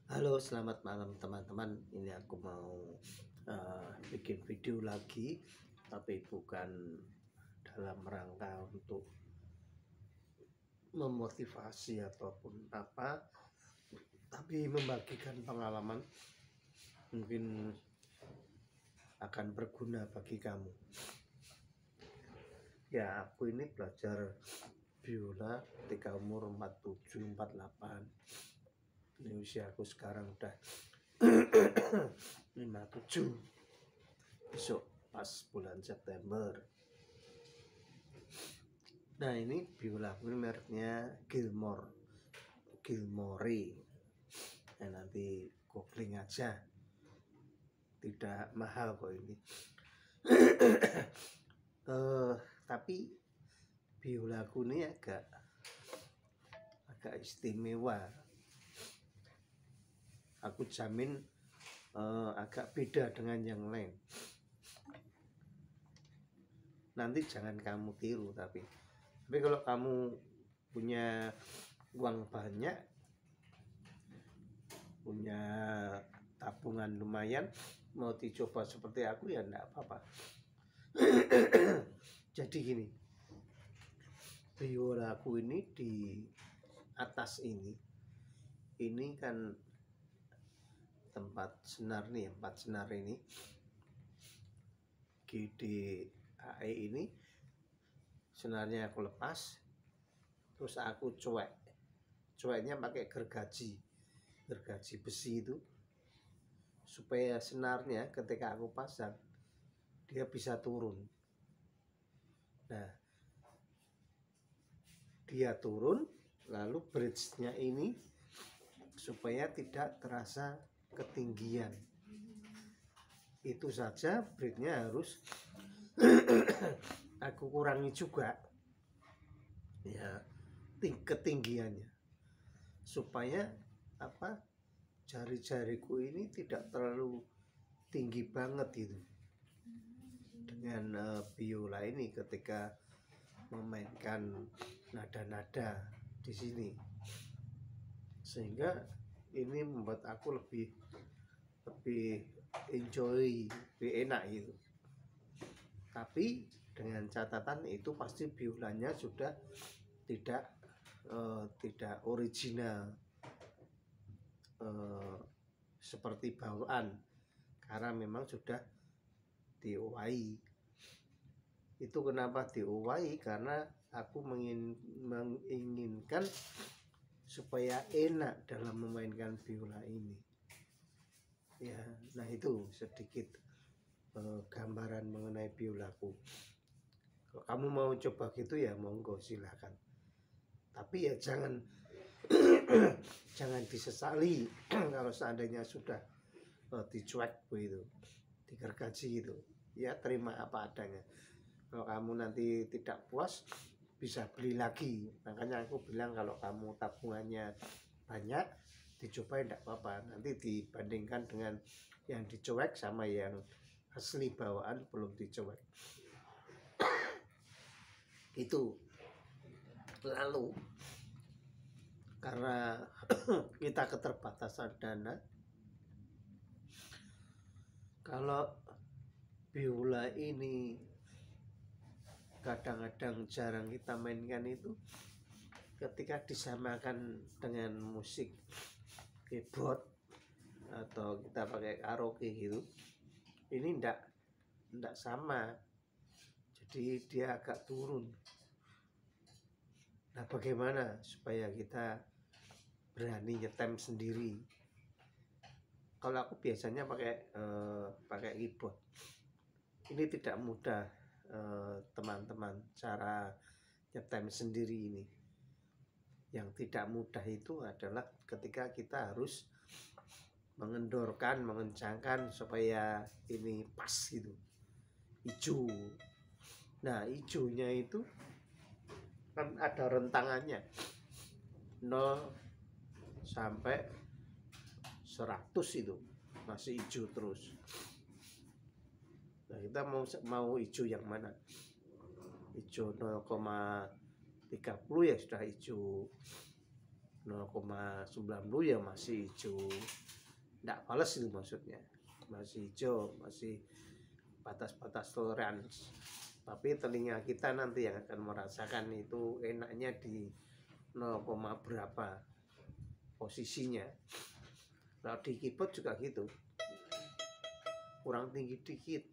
Halo, selamat malam teman-teman. Ini aku mau bikin video lagi, tapi bukan dalam rangka untuk memotivasi ataupun apa, tapi membagikan pengalaman mungkin akan berguna bagi kamu. Ya, aku ini belajar biola ketika umur 47, 48. Ini usia aku sekarang udah 57. Besok pas bulan September. Nah, ini biola ini mereknya Gilmore. Nah, nanti googling aja, tidak mahal kok ini. Tapi biolaku ini agak istimewa. Aku jamin agak beda dengan yang lain. Nanti jangan kamu tiru, tapi kalau kamu punya uang banyak, punya tabungan lumayan, mau dicoba seperti aku ya enggak apa-apa. Jadi gini, biolaku ini di atas ini kan tempat senar nih, 4 senar ini, G, D, A, E ini senarnya aku lepas, terus aku cueknya pakai gergaji besi itu, supaya senarnya ketika aku pasang dia bisa turun. Nah, dia turun, lalu bridge-nya ini supaya tidak terasa ketinggian. Itu saja, bridge-nya harus aku kurangi juga ya ketinggiannya, supaya jari-jariku ini tidak terlalu tinggi banget gitu dengan biola ini ketika memainkan nada-nada di sini, sehingga ini membuat aku lebih enjoy, lebih enak gitu. Tapi dengan catatan itu pasti biolanya sudah tidak original seperti bawaan, karena memang sudah diowahi. Itu kenapa diowahi? Karena aku menginginkan supaya enak dalam memainkan biola ini. Ya, nah itu sedikit gambaran mengenai biolaku. Kalau kamu mau coba gitu ya monggo silakan. Tapi ya jangan jangan disesali kalau seandainya sudah dicuek begitu, digergaji gitu. Ya terima apa adanya. Kalau kamu nanti tidak puas bisa beli lagi. Makanya aku bilang kalau kamu tabungannya banyak, dicoba tidak apa-apa. Nanti dibandingkan dengan yang dicuek sama yang asli bawaan belum dicuek. Itu. Lalu karena kita keterbatasan dana, kalau biola ini kadang-kadang jarang kita mainkan itu ketika disamakan dengan musik keyboard atau kita pakai karaoke gitu, ini ndak sama, jadi dia agak turun. Nah, bagaimana supaya kita berani nyetem sendiri? Kalau aku biasanya pakai keyboard. Ini tidak mudah teman-teman, cara nyetem sendiri ini. Yang tidak mudah itu adalah ketika kita harus mengendorkan, mengencangkan supaya ini pas gitu, hijau. Nah, hijaunya itu kan ada rentangannya 0 sampai 100 itu masih hijau terus. Nah, kita mau hijau yang mana? Hijau 0,30 ya sudah hijau. 0,90 ya masih hijau, tidak fals itu maksudnya, masih hijau, masih batas-batas toleransi. Tapi telinga kita nanti yang akan merasakan itu enaknya di 0, berapa posisinya. Kalau di keyboard juga gitu, kurang tinggi dikit,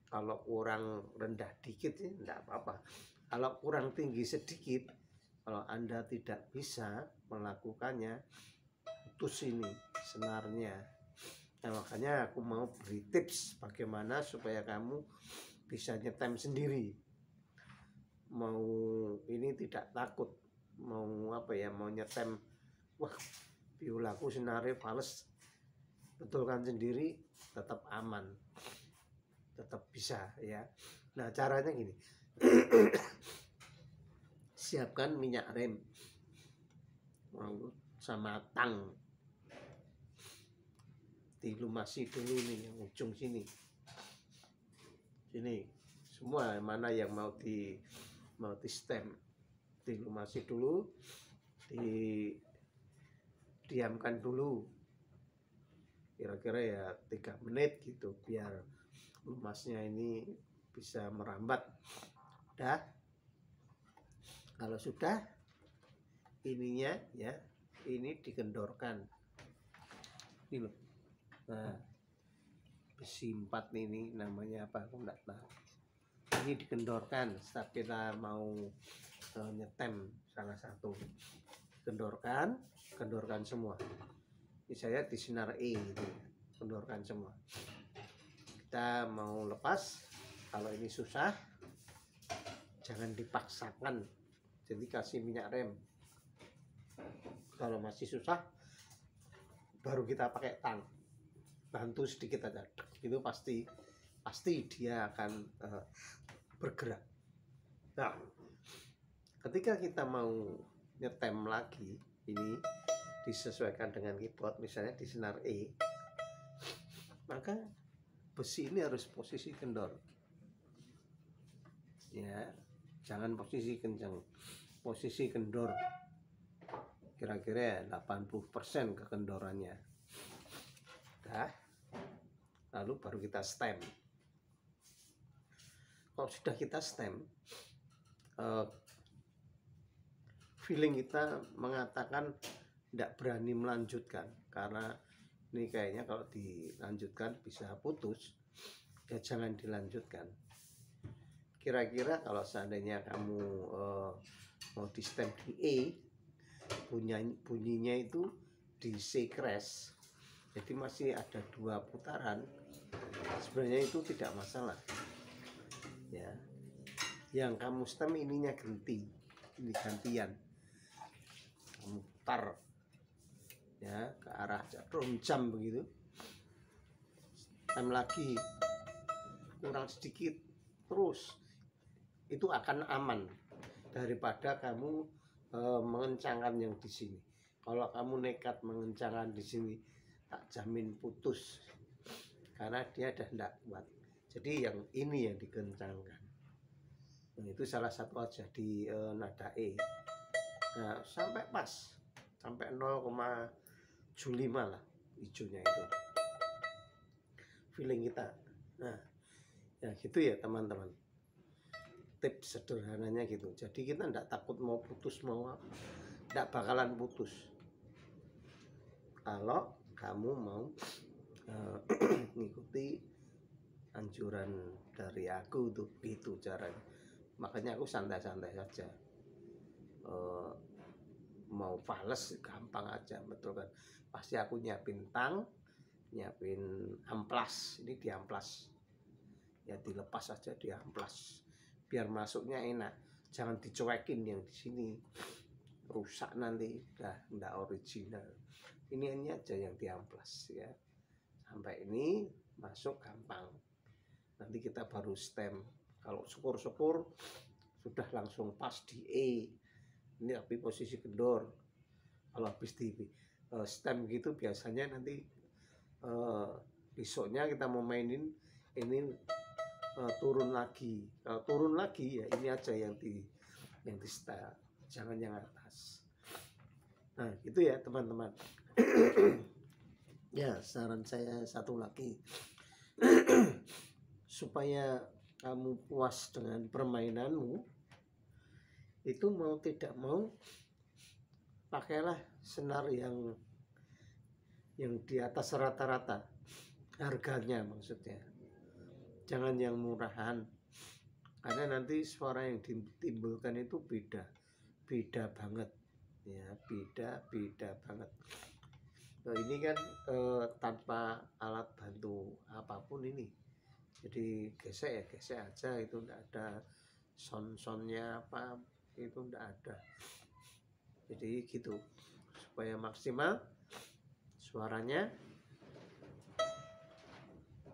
kalau kurang rendah dikit sih enggak apa-apa. Kalau kurang tinggi sedikit, kalau Anda tidak bisa melakukannya, putus ini senarnya. Nah, makanya aku mau beri tips bagaimana supaya kamu bisa nyetem sendiri. Mau ini tidak takut, mau apa ya, mau nyetem, wah biolaku senarnya fals, betulkan sendiri, tetap aman, tetap bisa ya. Nah, caranya gini. Siapkan minyak rem sama tang, dilumasi dulu nih yang ujung sini semua, mana yang mau di stem, dilumasi dulu, diamkan dulu kira-kira ya 3 menit gitu, biar lumasnya ini bisa merambat. Kalau sudah ininya ya, ini dikendorkan ini loh. Nah, besi 4 ini namanya apa aku enggak tahu. Ini dikendorkan setiap kita mau nyetem salah satu, kendorkan semua. Ini saya di sinar E itu, kendorkan semua. Kita mau lepas, kalau ini susah jangan dipaksakan, jadi kasih minyak rem. Kalau masih susah baru kita pakai tang, bantu sedikit aja, itu pasti dia akan bergerak. Nah, ketika kita mau nyetem lagi, ini disesuaikan dengan keyboard, misalnya di senar E, maka besi ini harus posisi kendor ya, jangan posisi kencang, posisi kendor, kira-kira 80% kekendorannya. Lalu baru kita stem. Kalau sudah kita stem, feeling kita mengatakan tidak berani melanjutkan, karena ini kayaknya kalau dilanjutkan bisa putus, ya jangan dilanjutkan. Kira-kira kalau seandainya kamu mau di stem di E, bunyinya itu di C crash, jadi masih ada 2 putaran, sebenarnya itu tidak masalah ya. Yang kamu stem ininya ini gantian, kamu putar ya ke arah jarum jam begitu, stem lagi kurang sedikit, terus itu akan aman daripada kamu mengencangkan yang di sini. Kalau kamu nekat mengencangkan di sini, tak jamin putus, karena dia dah tidak kuat. Jadi yang ini yang dikencangkan. Nah, itu salah satu aja di nada E. Nah, sampai pas, sampai 0,75 lah hijaunya itu, feeling kita. Nah, ya gitu ya teman-teman, tips sederhananya gitu. Jadi kita tidak takut mau putus, mau apa, tidak bakalan putus kalau kamu mau ngikuti anjuran dari aku tuh, gitu caranya. Makanya aku santai-santai saja, mau fals gampang aja, betul kan. Pasti aku nyiapin tang, nyiapin amplas, ini di amplas ya, dilepas aja di amplas biar masuknya enak, jangan dicuekin yang di sini, rusak nanti, dah nggak original. Ini aja yang di amplas ya, sampai ini masuk gampang. Nanti kita baru stem. Kalau syukur-syukur sudah langsung pas di E, ini tapi posisi kendor. Kalau habis di stem gitu biasanya nanti besoknya kita mau mainin ini turun lagi. Kalau turun lagi ya ini aja yang di setel, jangan yang atas. Nah, itu ya teman-teman. Ya, saran saya satu lagi. Supaya kamu puas dengan permainanmu, itu mau tidak mau pakailah senar yang di atas rata-rata harganya, maksudnya jangan yang murahan, karena nanti suara yang ditimbulkan itu beda banget ya, beda banget. Nah, ini kan tanpa alat bantu apapun ini, jadi gesek aja, itu enggak ada sound-soundnya apa, itu enggak ada. Jadi gitu, supaya maksimal suaranya,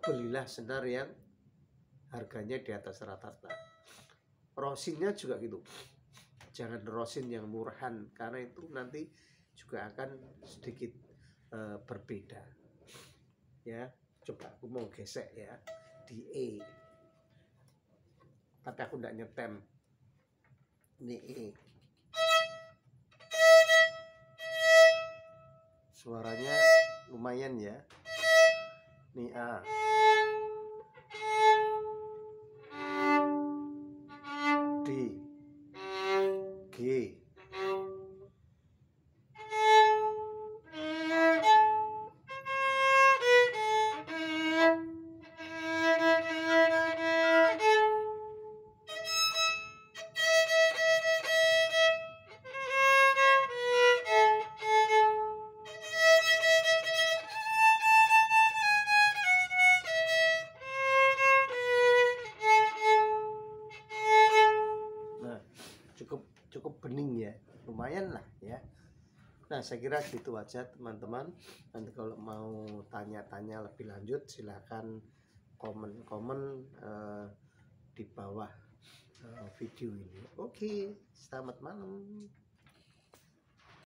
belilah senar yang harganya di atas rata-rata. Rosinnya juga gitu, jangan rosin yang murahan, karena itu nanti juga akan sedikit berbeda ya. Coba aku mau gesek ya di E, tapi aku enggak nyetem. Ini E, suaranya lumayan ya. Ini A, D, G, cukup bening ya, lumayan lah ya. Nah, saya kira gitu aja teman-teman. Nanti kalau mau tanya-tanya lebih lanjut, silahkan komen di bawah video ini. Oke, selamat malam.